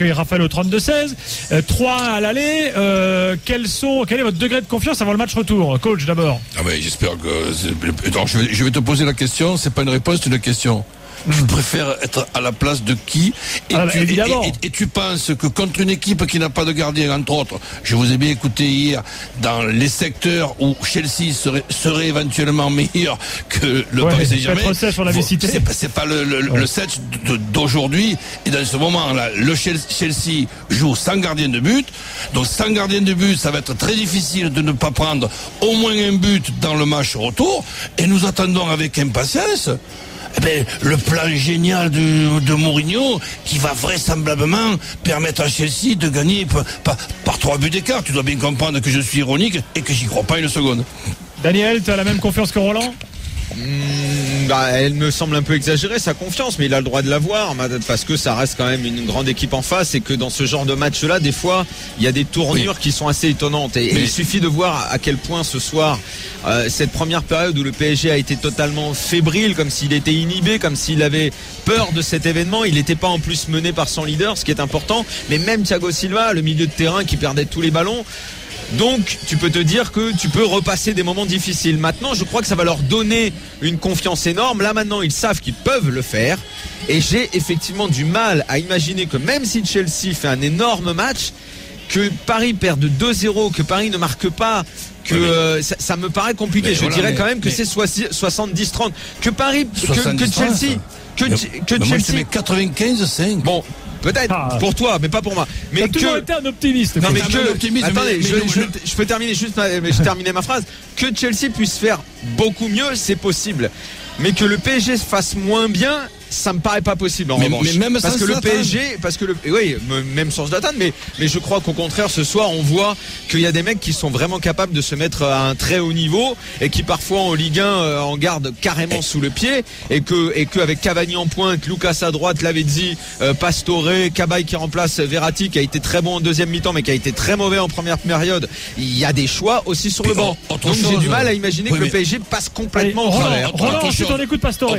Raphaël au 32-16, 3 à l'aller. Quel est votre degré de confiance avant le match retour, coach, d'abord? J'espère que. Alors, je vais te poser la question. C'est pas une réponse, c'est une question. Tu préfères être à la place de qui? Et tu penses que contre une équipe qui n'a pas de gardien, entre autres, je vous ai bien écouté hier, dans les secteurs où Chelsea serait éventuellement meilleur que le Paris Saint-Germain, c'est pas le set d'aujourd'hui. Et dans ce moment-là, le Chelsea joue sans gardien de but. Donc sans gardien de but, ça va être très difficile de ne pas prendre au moins un but dans le match retour. Et nous attendons avec impatience le plan génial de Mourinho qui va vraisemblablement permettre à Chelsea de gagner par 3 buts d'écart. Tu dois bien comprendre que je suis ironique et que j'y crois pas une seconde. Daniel, tu as la même confiance que Roland? Elle me semble un peu exagérée, sa confiance, mais il a le droit de l'avoir parce que ça reste quand même une grande équipe en face et que dans ce genre de match-là, des fois, il y a des tournures qui sont assez étonnantes. Et il suffit de voir à quel point ce soir, cette première période où le PSG a été totalement fébrile, comme s'il était inhibé, comme s'il avait peur de cet événement. Il n'était pas en plus mené par son leader, ce qui est important. Mais même Thiago Silva, le milieu de terrain qui perdait tous les ballons. Donc tu peux te dire que tu peux repasser des moments difficiles. Maintenant, je crois que ça va leur donner une confiance énorme. Là maintenant, ils savent qu'ils peuvent le faire. Et j'ai effectivement du mal à imaginer que même si Chelsea fait un énorme match, que Paris perde 2-0, que Paris ne marque pas, que ça me paraît compliqué. Je dirais quand même que c'est 70-30. Que Paris, que Chelsea, Moi je te mets 95-5. Bon. Peut-être pour toi, mais pas pour moi. Mais t'as toujours été un optimiste. Non, mais attendez, je peux terminer juste je terminais ma phrase. Que Chelsea puisse faire beaucoup mieux, c'est possible. Mais que le PSG se fasse moins bien, ça me paraît pas possible en revanche. Mais même parce que le PSG, même sans Zlatan, mais je crois qu'au contraire ce soir on voit qu'il y a des mecs qui sont vraiment capables de se mettre à un très haut niveau et qui parfois en Ligue 1 en gardent carrément sous le pied et que avec Cavani en pointe, Lucas à droite, Lavezzi, Pastore, Cabaye qui remplace Verratti qui a été très bon en deuxième mi-temps mais qui a été très mauvais en première période. Il y a des choix aussi sur le banc. Donc j'ai du mal à imaginer que le PSG passe complètement au travers. Roland, ensuite on écoute Pastore.